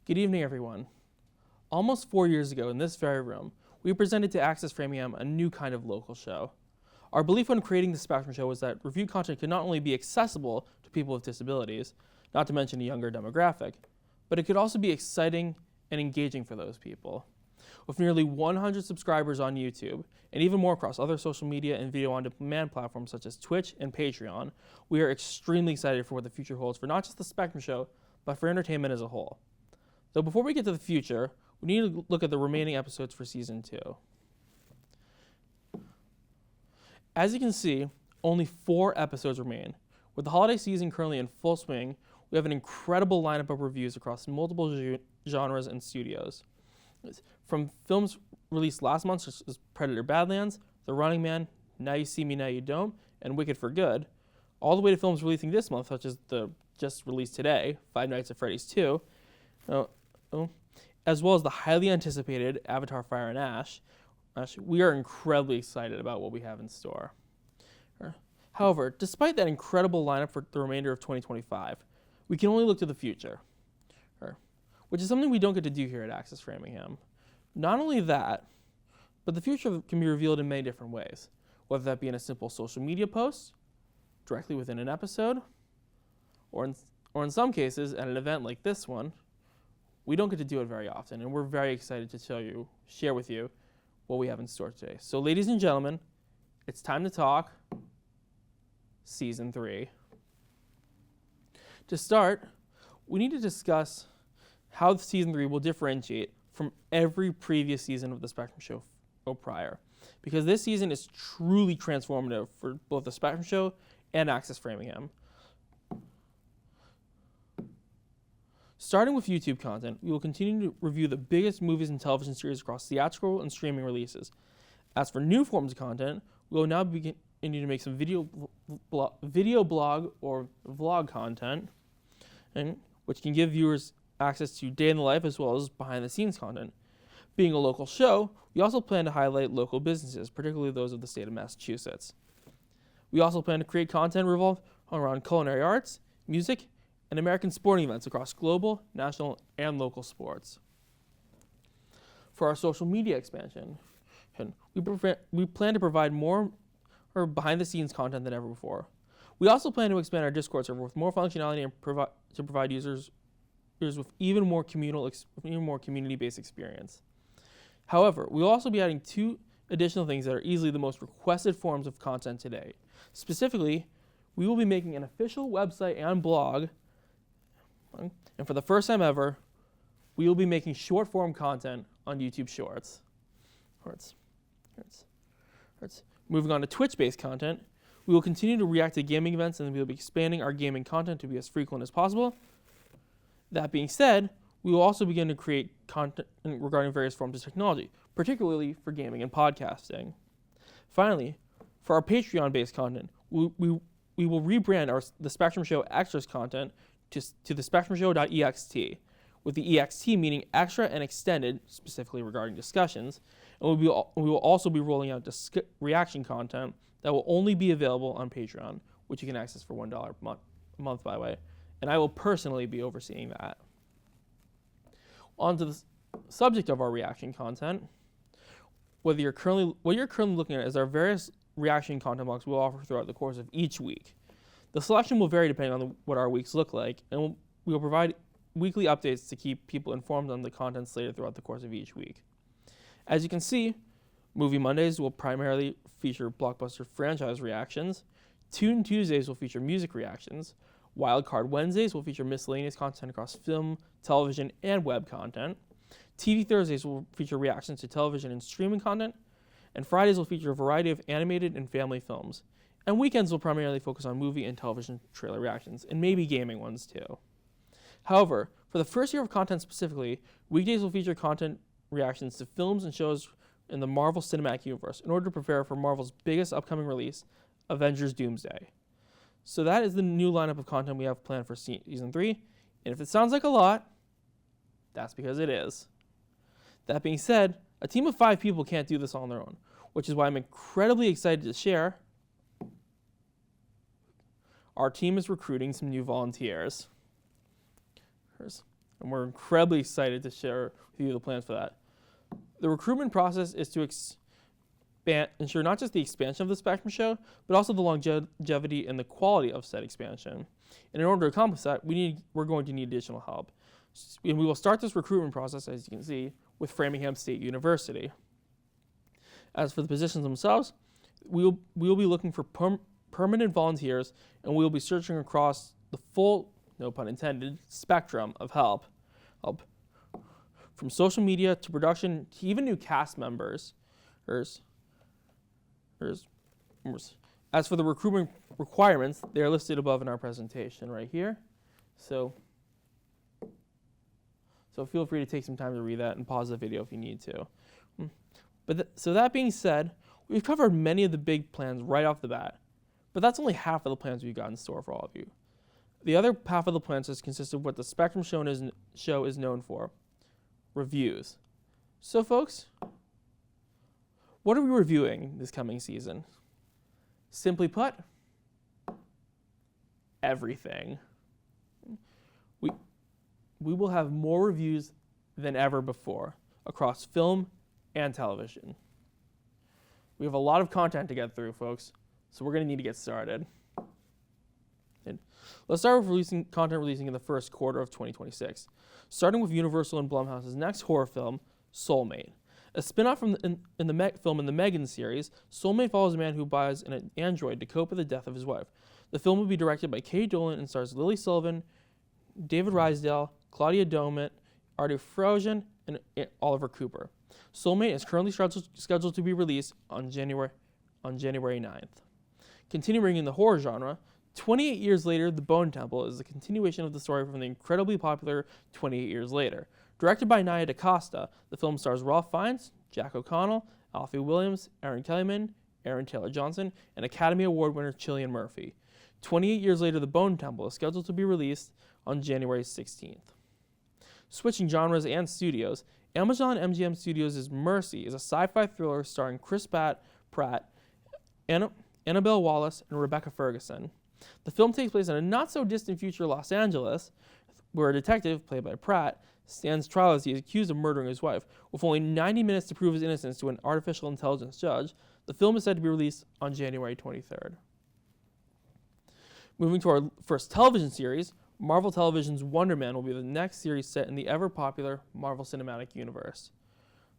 Good evening, everyone. Almost 4 years ago in this very room, we presented to Access Framingham a new kind of local show. Our belief when creating the Spectrum Show was that review content could not only be accessible to people with disabilities, not to mention a younger demographic, but it could also be exciting and engaging for those people. With nearly 100 subscribers on YouTube, and even more across other social media and video on demand platforms such as Twitch and Patreon, we are extremely excited for what the future holds for not just the Spectrum Show, but for entertainment as a whole. Though before we get to the future, we need to look at the remaining episodes for Season 2. As you can see, only 4 episodes remain. With the holiday season currently in full swing, we have an incredible lineup of reviews across multiple genres and studios. From films released last month, such as Predator Badlands, The Running Man, Now You See Me, Now You Don't, and Wicked for Good, all the way to films releasing this month, such as the just released today, Five Nights at Freddy's 2, as well as the highly anticipated Avatar Fire and Ash. We are incredibly excited about what we have in store. However, despite that incredible lineup for the remainder of 2025, we can only look to the future, which is something we don't get to do here at Access Framingham. Not only that, but the future can be revealed in many different ways, whether that be in a simple social media post, directly within an episode, or in some cases, at an event like this one. We don't get to do it very often, and we're very excited to share with you what we have in store today. So, ladies and gentlemen, it's time to talk Season 3. To start, we need to discuss how Season 3 will differentiate from every previous season of the Spectrum Show prior, because this season is truly transformative for both the Spectrum Show and Access Framingham. Starting with YouTube content, we will continue to review the biggest movies and television series across theatrical and streaming releases. As for new forms of content, we will now begin to make some video blog or vlog content, which can give viewers access to day in the life as well as behind the scenes content. Being a local show, we also plan to highlight local businesses, particularly those of the state of Massachusetts. We also plan to create content revolved around culinary arts, music, and American sporting events across global, national, and local sports. For our social media expansion, we plan to provide more behind-the-scenes content than ever before. We also plan to expand our Discord server with more functionality and to provide users with even more community-based experience. However, we will also be adding 2 additional things that are easily the most requested forms of content today. Specifically, we will be making an official website and blog. And for the first time ever, we will be making short-form content on YouTube Shorts. Moving on to Twitch-based content, we will continue to react to gaming events, and we will be expanding our gaming content to be as frequent as possible. That being said, we will also begin to create content regarding various forms of technology, particularly for gaming and podcasting. Finally, for our Patreon-based content, we will rebrand the Spectrum Show Extras content to the SpectrumShow.ext, with the EXT meaning extra and extended, specifically regarding discussions, and we will also be rolling out reaction content that will only be available on Patreon, which you can access for $1 a month, by the way, and I will personally be overseeing that. On to the subject of our reaction content, what you're currently looking at is our various reaction content blocks we'll offer throughout the course of each week. The selection will vary depending on what our weeks look like, and we will provide weekly updates to keep people informed on the content slated throughout the course of each week. As you can see, Movie Mondays will primarily feature blockbuster franchise reactions, Toon Tuesdays will feature music reactions, Wildcard Wednesdays will feature miscellaneous content across film, television, and web content, TV Thursdays will feature reactions to television and streaming content, and Fridays will feature a variety of animated and family films. And weekends will primarily focus on movie and television trailer reactions, and maybe gaming ones too. However, for the first year of content specifically, weekdays will feature content reactions to films and shows in the Marvel Cinematic Universe in order to prepare for Marvel's biggest upcoming release, Avengers Doomsday. So that is the new lineup of content we have planned for Season 3, and if it sounds like a lot, that's because it is. That being said, a team of 5 people can't do this all on their own, which is why I'm incredibly excited to share our team is recruiting some new volunteers. and we're incredibly excited to share with you the plans for that. The recruitment process is to ensure not just the expansion of the Spectrum show, but also the longevity and the quality of said expansion. And in order to accomplish that, we're going to need additional help. And we will start this recruitment process, as you can see, with Framingham State University. As for the positions themselves, we will be looking for permanent volunteers, and we will be searching across the full, no pun intended, spectrum of help. From social media to production to even new cast members. As for the recruitment requirements, they are listed above in our presentation right here. So feel free to take some time to read that and pause the video if you need to. So that being said, we've covered many of the big plans right off the bat, but that's only half of the plans we've got in store for all of you. The other half of the plans consists of what the Spectrum show is known for, reviews. So folks, what are we reviewing this coming season? Simply put, everything. We will have more reviews than ever before across film and television. We have a lot of content to get through, folks, so we're going to need to get started. And let's start with content releasing in the first quarter of 2026, starting with Universal and Blumhouse's next horror film, Soulmate. A spin-off from the Megan series, Soulmate follows a man who buys an android to cope with the death of his wife. The film will be directed by Kay Dolan and stars Lily Sullivan, David Rysdale, Claudia Doumit, Artie Frogen, and Oliver Cooper. Soulmate is currently scheduled to be released on January 9th. Continuing in the horror genre, 28 Years Later, The Bone Temple is a continuation of the story from the incredibly popular 28 Years Later. Directed by Nia DaCosta, the film stars Ralph Fiennes, Jack O'Connell, Alfie Williams, Aaron Kellyman, Aaron Taylor Johnson, and Academy Award winner Cillian Murphy. 28 Years Later, The Bone Temple is scheduled to be released on January 16th. Switching genres and studios, Amazon MGM Studios' Mercy is a sci-fi thriller starring Chris Pratt, Annabelle Wallis, and Rebecca Ferguson. The film takes place in a not-so-distant future Los Angeles, where a detective, played by Pratt, stands trial as he is accused of murdering his wife. With only 90 minutes to prove his innocence to an artificial intelligence judge, the film is said to be released on January 23rd. Moving to our first television series, Marvel Television's Wonder Man will be the next series set in the ever-popular Marvel Cinematic Universe.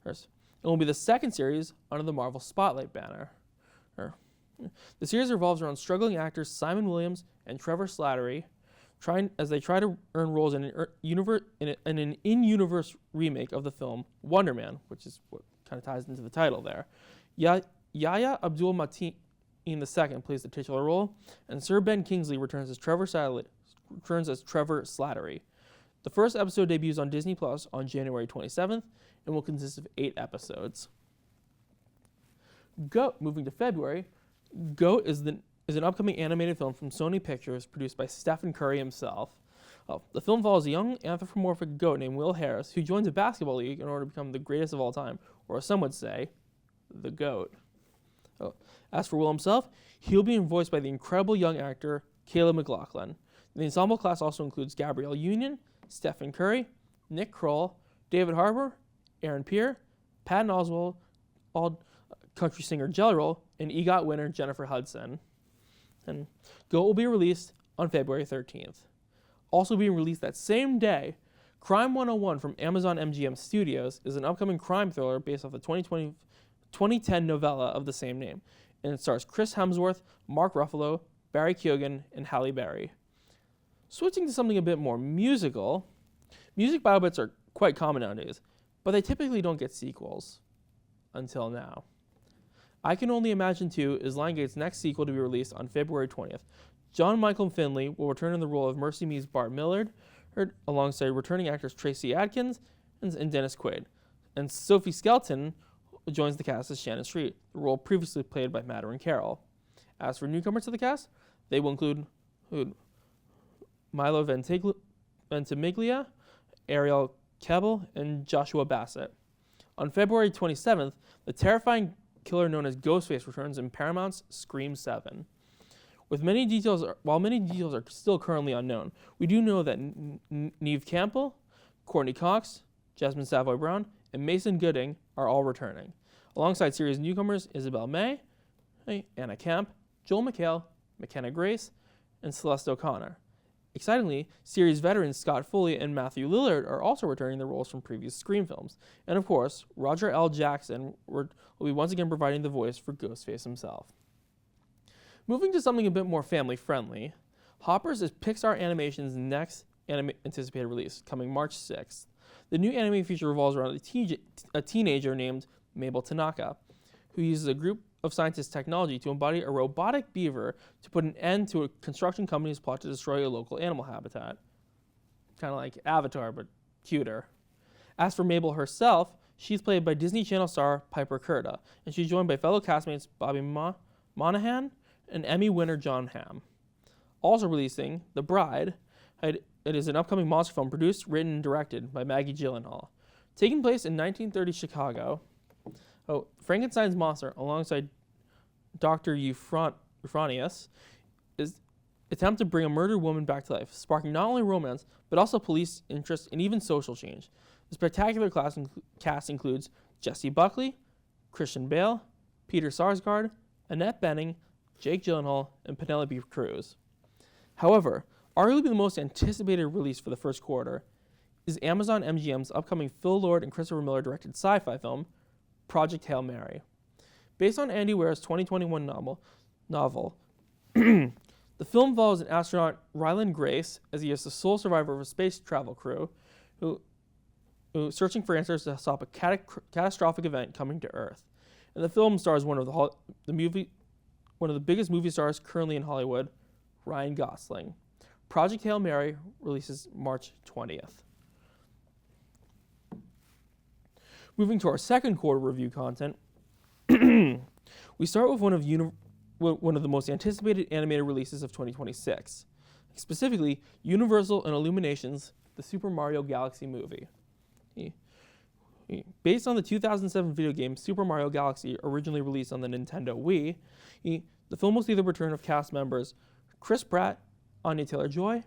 It will be the second series under the Marvel Spotlight banner. The series revolves around struggling actors Simon Williams and Trevor Slattery, as they try to earn roles in an in-universe remake of the film Wonder Man, which is what kind of ties into the title there. Yahya Abdul-Mateen II plays the titular role, and Sir Ben Kingsley returns as Trevor Slattery. The first episode debuts on Disney Plus on January 27th and will consist of 8 episodes. GOAT, moving to February, GOAT is an upcoming animated film from Sony Pictures produced by Stephen Curry himself. The film follows a young anthropomorphic goat named Will Harris who joins a basketball league in order to become the greatest of all time, or as some would say, the GOAT. As for Will himself, he'll be voiced by the incredible young actor Caleb McLaughlin. The ensemble cast also includes Gabrielle Union, Stephen Curry, Nick Kroll, David Harbour, Aaron Peer, Patton Oswalt, country singer Jelly Roll, and EGOT winner Jennifer Hudson. And GOAT will be released on February 13th. Also being released that same day, Crime 101 from Amazon MGM Studios is an upcoming crime thriller based off the 2010 novella of the same name, and it stars Chris Hemsworth, Mark Ruffalo, Barry Keoghan, and Halle Berry. Switching to something a bit more musical, music biobits are quite common nowadays, but they typically don't get sequels. Until now. I Can Only Imagine 2 is Lionsgate's next sequel to be released on February 20th. John Michael Finley will return in the role of Mercy Me's Bart Millard, alongside returning actors Tracy Adkins and Dennis Quaid. And Sophie Skelton joins the cast as Shannon Street, the role previously played by Madeline Carroll. As for newcomers to the cast, they will include Milo Ventimiglia, Ariel Kebbel, and Joshua Bassett. On February 27th, the terrifying killer known as Ghostface returns in Paramount's Scream 7. While many details are still currently unknown, we do know that Neve Campbell, Courtney Cox, Jasmine Savoy Brown, and Mason Gooding are all returning, alongside series newcomers Isabel May, Anna Camp, Joel McHale, McKenna Grace, and Celeste O'Connor. Excitingly, series veterans Scott Foley and Matthew Lillard are also returning their roles from previous Scream films. And of course, Roger L. Jackson will be once again providing the voice for Ghostface himself. Moving to something a bit more family-friendly, Hoppers is Pixar Animation's next anticipated release, coming March 6th. The new anime feature revolves around a teenager named Mabel Tanaka, who uses a group of scientists' technology to embody a robotic beaver to put an end to a construction company's plot to destroy a local animal habitat. Kind of like Avatar, but cuter. As for Mabel herself, she's played by Disney Channel star Piper Curda, and she's joined by fellow castmates Bobby Monahan and Emmy winner John Hamm. Also releasing The Bride, it is an upcoming monster film produced, written, and directed by Maggie Gyllenhaal. Taking place in 1930 Chicago, Frankenstein's monster, alongside Dr. Euphronius, is attempt to bring a murdered woman back to life, sparking not only romance, but also police interest and even social change. The spectacular cast includes Jessie Buckley, Christian Bale, Peter Sarsgaard, Annette Bening, Jake Gyllenhaal, and Penelope Cruz. However, arguably the most anticipated release for the first quarter is Amazon MGM's upcoming Phil Lord and Christopher Miller directed sci-fi film, Project Hail Mary. Based on Andy Weir's 2021 novel, the film follows an astronaut, Ryland Grace, as he is the sole survivor of a space travel crew who searching for answers to stop a catastrophic event coming to Earth. And the film stars one of the biggest movie stars currently in Hollywood, Ryan Gosling. Project Hail Mary releases March 20th. Moving to our second quarter review content, we start with one of the most anticipated animated releases of 2026, specifically Universal and Illumination's The Super Mario Galaxy movie. Based on the 2007 video game Super Mario Galaxy, originally released on the Nintendo Wii, the film will see the return of cast members Chris Pratt, Anya Taylor-Joy,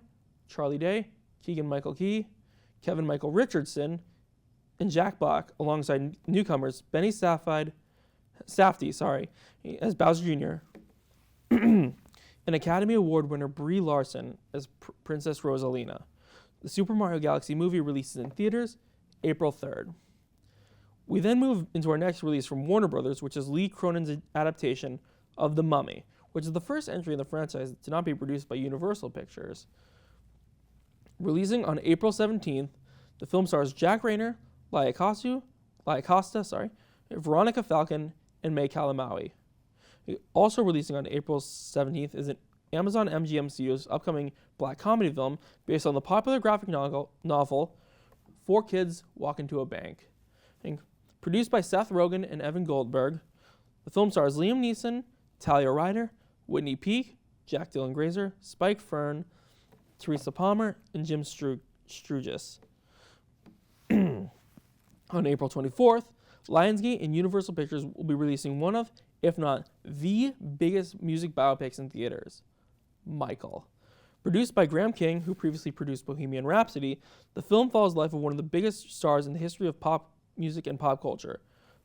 Charlie Day, Keegan-Michael Key, Kevin Michael Richardson, and Jack Black, alongside newcomers Benny Safdie, as Bowser Jr., and Academy Award winner Brie Larson as Princess Rosalina. The Super Mario Galaxy movie releases in theaters April 3rd. We then move into our next release from Warner Brothers, which is Lee Cronin's adaptation of The Mummy, which is the first entry in the franchise to not be produced by Universal Pictures. Releasing on April 17th, the film stars Jack Rayner, Laia Costa, Veronica Falcon, and May Calamawy. Also releasing on April 17th is an Amazon MGM Studios upcoming black comedy film based on the popular graphic novel Four Kids Walk Into a Bank. And produced by Seth Rogen and Evan Goldberg, the film stars Liam Neeson, Talia Ryder, Whitney Peake, Jack Dylan Grazer, Spike Fern, Teresa Palmer, and Jim Sturgis. On April 24th, Lionsgate and Universal Pictures will be releasing one of, if not the biggest music biopics in theaters, Michael. Produced by Graham King, who previously produced Bohemian Rhapsody, the film follows the life of one of the biggest stars in the history of pop music and pop culture,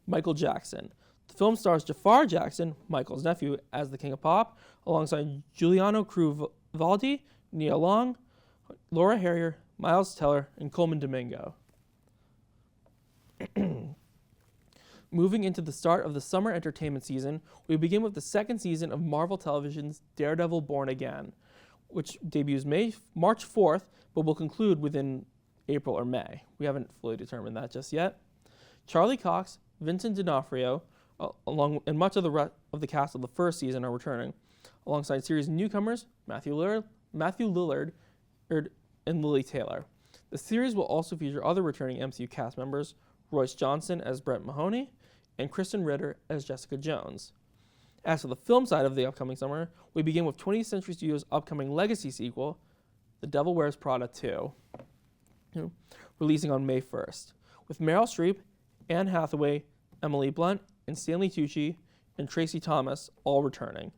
Michael Jackson. The film stars Jafar Jackson, Michael's nephew, as the King of Pop, alongside Giuliano Cruz-Valdi, Nia Long, Laura Harrier, Miles Teller, and Coleman Domingo. Moving into the start of the summer entertainment season, we begin with the second season of Marvel Television's Daredevil Born Again, which debuts March 4th, but will conclude within April or May. We haven't fully determined that just yet. Charlie Cox, Vincent D'Onofrio, and much of the rest of the cast of the first season are returning, alongside series newcomers Matthew Lillard and Lily Taylor. The series will also feature other returning MCU cast members, Royce Johnson as Brent Mahoney, and Kristen Ritter as Jessica Jones. As for the film side of the upcoming summer, we begin with 20th Century Studios' upcoming legacy sequel, The Devil Wears Prada 2, releasing on May 1st, with Meryl Streep, Anne Hathaway, Emily Blunt, and Stanley Tucci, and Tracy Thomas all returning.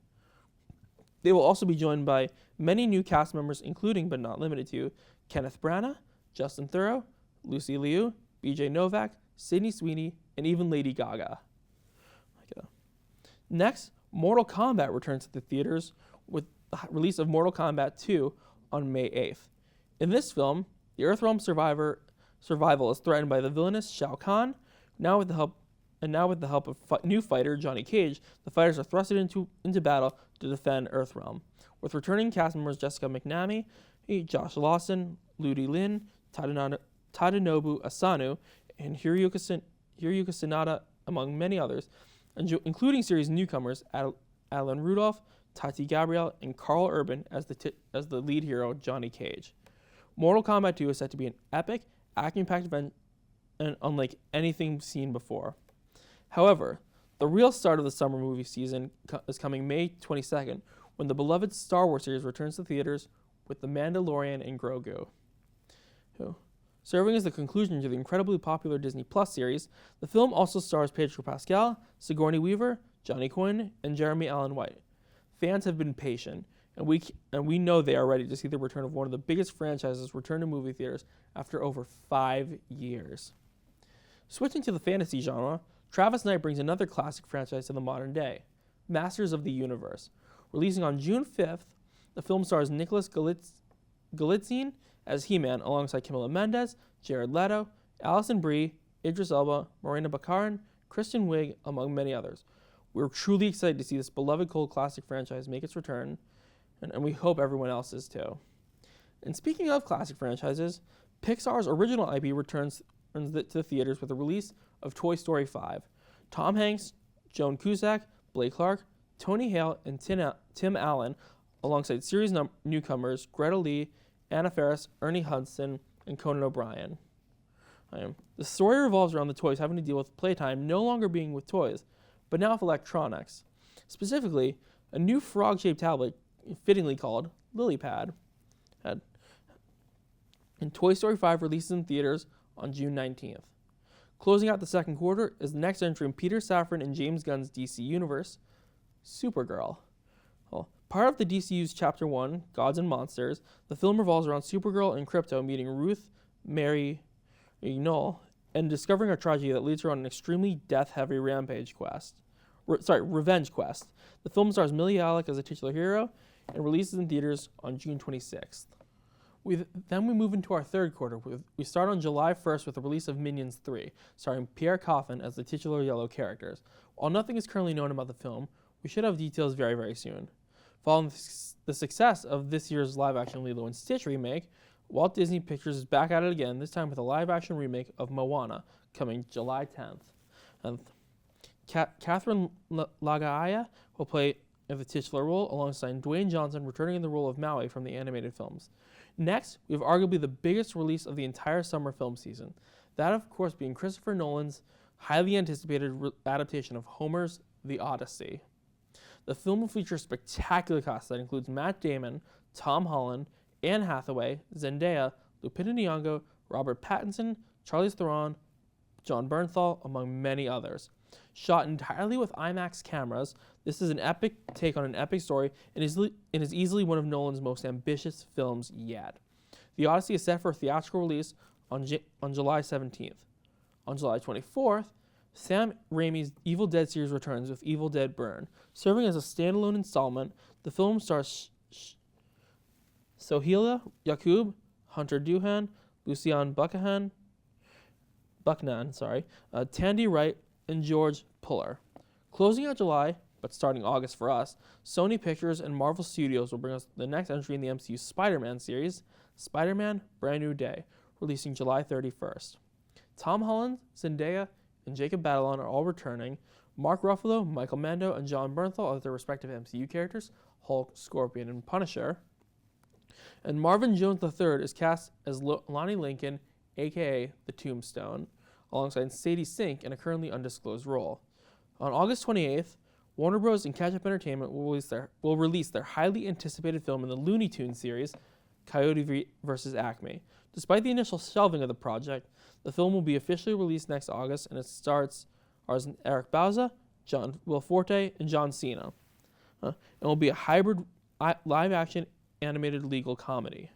They will also be joined by many new cast members, including but not limited to Kenneth Branagh, Justin Theroux, Lucy Liu, BJ Novak, Sydney Sweeney, and even Lady Gaga. Next, Mortal Kombat returns to the theaters with the release of Mortal Kombat 2 on May 8th. In this film, the Earthrealm survival is threatened by the villainous Shao Kahn. Now with the help of new fighter Johnny Cage, the fighters are thrusted into battle to defend Earthrealm. With returning cast members Jessica McNamee, Josh Lawson, Ludi Lin, Tadanobu Asano, and Hiroyuka Sanada, among many others, including series newcomers Alan Rudolph, Tati Gabrielle, and Carl Urban as the lead hero Johnny Cage. Mortal Kombat 2 is set to be an epic, action-packed event and unlike anything seen before. However, the real start of the summer movie season is coming May 22nd, when the beloved Star Wars series returns to theaters with The Mandalorian and Grogu. Serving as the conclusion to the incredibly popular Disney Plus series, the film also stars Pedro Pascal, Sigourney Weaver, Johnny Quinn, and Jeremy Allen White. Fans have been patient, and we know they are ready to see the return of one of the biggest franchises return to movie theaters after over 5 years. Switching to the fantasy genre, Travis Knight brings another classic franchise to the modern day, Masters of the Universe. Releasing on June 5th, the film stars Nicholas Galitzine as He-Man alongside Camila Mendes, Jared Leto, Alison Brie, Idris Elba, Morena Baccarin, Kristen Wiig, among many others. We're truly excited to see this beloved cult classic franchise make its return, and we hope everyone else is too. And speaking of classic franchises, Pixar's original IP returns to the theaters with the release of Toy Story 5. Tom Hanks, Joan Cusack, Blake Clark, Tony Hale, and Tim Allen, alongside series newcomers Greta Lee, Anna Faris, Ernie Hudson, and Conan O'Brien. The story revolves around the toys having to deal with playtime no longer being with toys, but now with electronics. Specifically, a new frog-shaped tablet, fittingly called LilyPad. And Toy Story 5 releases in theaters on June 19th. Closing out the second quarter is the next entry in Peter Safran and James Gunn's DC Universe, Supergirl. Part of the DCU's Chapter 1, Gods and Monsters, the film revolves around Supergirl and Krypto meeting Ruth Mary Knoll and discovering a tragedy that leads her on an extremely death-heavy revenge quest. The film stars Millie Alec as a titular hero and releases in theaters on June 26th. Then we move into our third quarter. We start on July 1st with the release of Minions 3, starring Pierre Coffin as the titular yellow characters. While nothing is currently known about the film, we should have details very, very soon. Following the success of this year's live-action Lilo & Stitch remake, Walt Disney Pictures is back at it again, this time with a live-action remake of Moana, coming July 10th. And Catherine Lagaia will play the titular role, alongside Dwayne Johnson returning in the role of Maui from the animated films. Next, we have arguably the biggest release of the entire summer film season. That, of course, being Christopher Nolan's highly anticipated adaptation of Homer's The Odyssey. The film will feature a spectacular cast that includes Matt Damon, Tom Holland, Anne Hathaway, Zendaya, Lupita Nyong'o, Robert Pattinson, Charlize Theron, John Bernthal, among many others. Shot entirely with IMAX cameras, this is an epic take on an epic story and is easily one of Nolan's most ambitious films yet. The Odyssey is set for a theatrical release on July 17th. On July 24th, Sam Raimi's Evil Dead series returns with Evil Dead Burn. Serving as a standalone installment, the film stars Soheila Yacoub, Hunter Doohan, Lucian Bucknan, Tandy Wright, and George Puller. Closing out July, but starting August for us, Sony Pictures and Marvel Studios will bring us the next entry in the MCU Spider-Man series, Spider-Man Brand New Day, releasing July 31st. Tom Holland, Zendaya, and Jacob Batalon are all returning. Mark Ruffalo, Michael Mando, and John Bernthal as their respective MCU characters, Hulk, Scorpion, and Punisher. And Marvin Jones III is cast as Lonnie Lincoln, a.k.a. the Tombstone, alongside Sadie Sink in a currently undisclosed role. On August 28th, Warner Bros. And Catch-Up Entertainment will release their highly anticipated film in the Looney Tunes series, Coyote vs. Acme. Despite the initial shelving of the project, the film will be officially released next August, and it stars Eric Bauza, Will Forte, and John Cena. It will be a hybrid live-action animated legal comedy.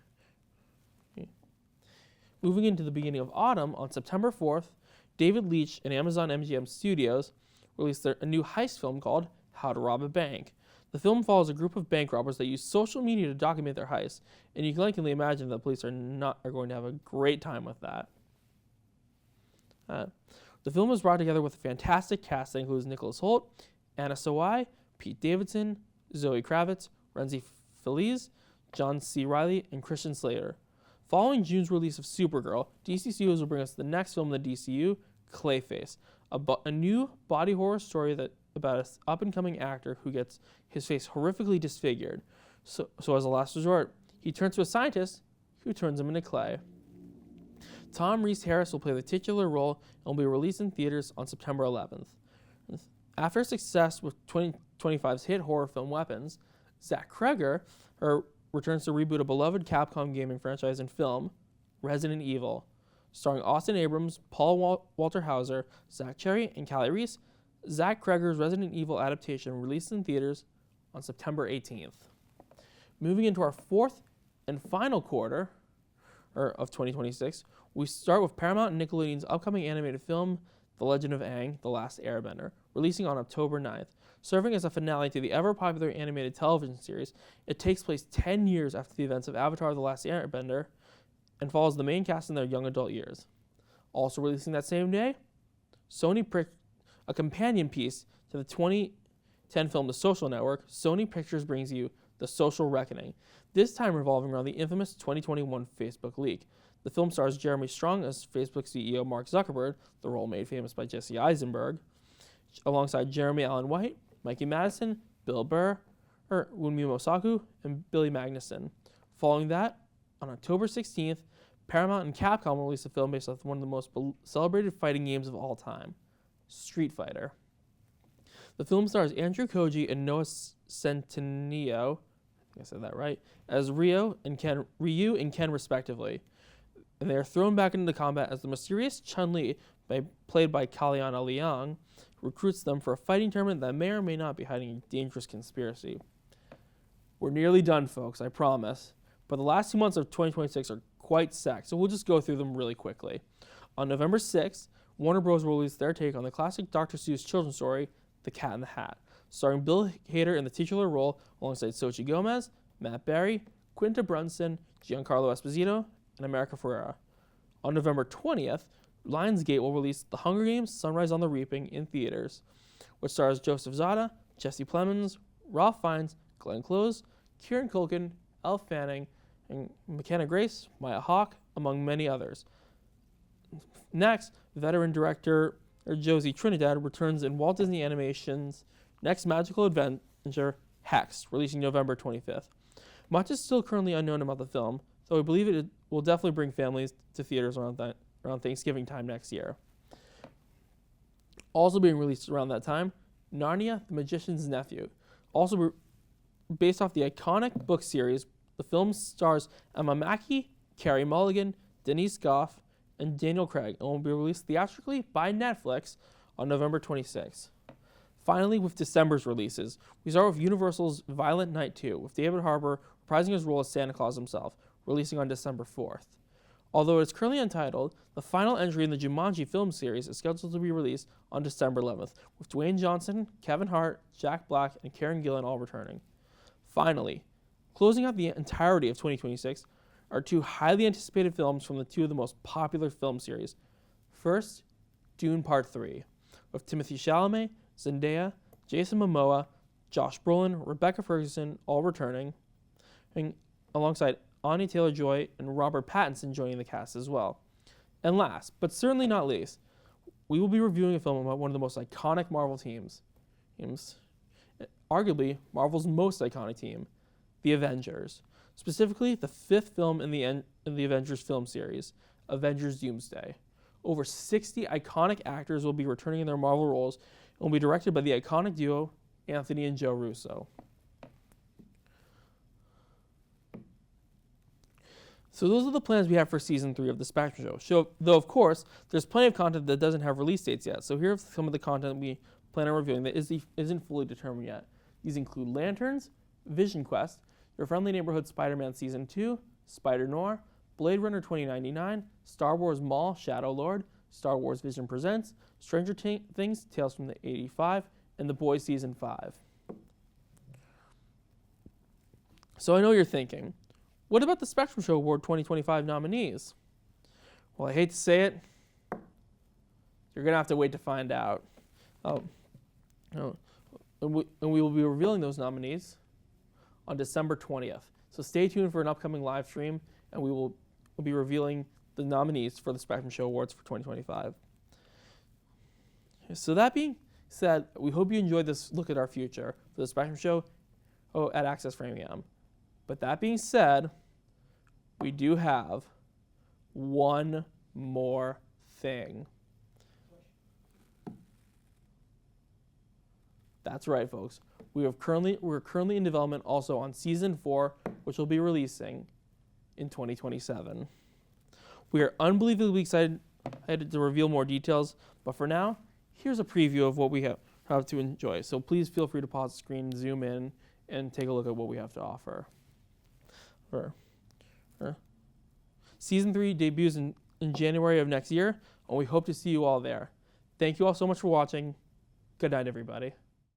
Moving into the beginning of autumn, on September 4th, David Leitch and Amazon MGM Studios released a new heist film called How to Rob a Bank. The film follows a group of bank robbers that use social media to document their heist, and you can likely imagine the police are going to have a great time with that. The film was brought together with a fantastic cast that includes Nicholas Hoult, Anna Sawai, Pete Davidson, Zoe Kravitz, Renzi Feliz, John C. Reilly, and Christian Slater. Following June's release of Supergirl, DC Studios will bring us the next film in the DCU, Clayface, a new body horror story about an up-and-coming actor who gets his face horrifically disfigured. So as a last resort, he turns to a scientist who turns him into clay. Tom Rhys Harris will play the titular role and will be released in theaters on September 11th. After success with 2025's hit horror film Weapons, Zach Cregger returns to reboot a beloved Capcom gaming franchise in film, Resident Evil. Starring Austin Abrams, Paul Walter Hauser, Zach Cherry, and Callie Reese, Zach Cregger's Resident Evil adaptation released in theaters on September 18th. Moving into our fourth and final quarter of 2026, we start with Paramount and Nickelodeon's upcoming animated film, The Legend of Aang, The Last Airbender, releasing on October 9th. Serving as a finale to the ever-popular animated television series, it takes place 10 years after the events of Avatar The Last Airbender and follows the main cast in their young adult years. Also releasing that same day, a companion piece to the 2010 film The Social Network, Sony Pictures brings you The Social Reckoning, this time revolving around the infamous 2021 Facebook leak. The film stars Jeremy Strong as Facebook CEO Mark Zuckerberg, the role made famous by Jesse Eisenberg, alongside Jeremy Allen White, Mikey Madison, Bill Burr, Wunmi Mosaku, and Billy Magnuson. Following that, on October 16th, Paramount and Capcom will release a film based off one of the most celebrated fighting games of all time, Street Fighter. The film stars Andrew Koji and Noah Centineo, I think I said that right, as Ryu and Ken respectively. And they are thrown back into combat as the mysterious Chun-Li, played by Kaliana Liang, recruits them for a fighting tournament that may or may not be hiding a dangerous conspiracy. We're nearly done, folks, I promise. But the last 2 months of 2026 are quite stacked, so we'll just go through them really quickly. On November 6th, Warner Bros. Will release their take on the classic Dr. Seuss children's story, The Cat in the Hat, starring Bill Hader in the titular role alongside Xochitl Gomez, Matt Berry, Quinta Brunson, Giancarlo Esposito, and America Ferrera. On November 20th, Lionsgate will release The Hunger Games: Sunrise on the Reaping in theaters, which stars Joseph Zada, Jesse Plemons, Ralph Fiennes, Glenn Close, Kieran Culkin, Elle Fanning, and McKenna Grace, Maya Hawke, among many others. Next, veteran director Josie Trinidad returns in Walt Disney Animation's next magical adventure, Hex, releasing November 25th. Much is still currently unknown about the film, though I believe it will definitely bring families to theaters around Thanksgiving time next year. Also being released around that time, Narnia, the Magician's Nephew. Also based off the iconic book series, the film stars Emma Mackey, Carey Mulligan, Denise Gough, and Daniel Craig, and will be released theatrically by Netflix on November 26th. Finally, with December's releases, we start with Universal's Violent Night 2, with David Harbour reprising his role as Santa Claus himself, releasing on December 4th. Although it is currently untitled, the final entry in the Jumanji film series is scheduled to be released on December 11th, with Dwayne Johnson, Kevin Hart, Jack Black, and Karen Gillan all returning. Finally, closing out the entirety of 2026 are two highly anticipated films from the two of the most popular film series. First, Dune Part 3, with Timothée Chalamet, Zendaya, Jason Momoa, Josh Brolin, Rebecca Ferguson all returning, and alongside Anya Taylor-Joy and Robert Pattinson joining the cast as well. And last, but certainly not least, we will be reviewing a film about one of the most iconic Marvel teams, arguably Marvel's most iconic team, the Avengers. Specifically, the fifth film in the Avengers film series, Avengers Doomsday. Over 60 iconic actors will be returning in their Marvel roles and will be directed by the iconic duo Anthony and Joe Russo. So those are the plans we have for Season 3 of the Spectrum Show. Though, of course, there's plenty of content that doesn't have release dates yet. So here's some of the content we plan on reviewing that isn't fully determined yet. These include Lanterns, Vision Quest, Your Friendly Neighborhood Spider-Man Season 2, Spider-Noir, Blade Runner 2099, Star Wars Maul, Shadow Lord, Star Wars Vision Presents, Stranger Things, Tales from the 85, and The Boys Season 5. So I know you're thinking, what about the Spectrum Show Award 2025 nominees? Well, I hate to say it, you're going to have to wait to find out. And we will be revealing those nominees on December 20th. So stay tuned for an upcoming live stream, and we'll be revealing the nominees for the Spectrum Show Awards for 2025. So that being said, we hope you enjoyed this look at our future for the Spectrum Show at Access Framingham. But that being said, we do have one more thing. That's right, folks. We're currently in development also on Season 4, which will be releasing in 2027. We are unbelievably excited to reveal more details, but for now, here's a preview of what we have to enjoy. So please feel free to pause the screen, zoom in, and take a look at what we have to offer. Season 3 debuts in January of next year, and we hope to see you all there. Thank you all so much for watching. Good night, everybody.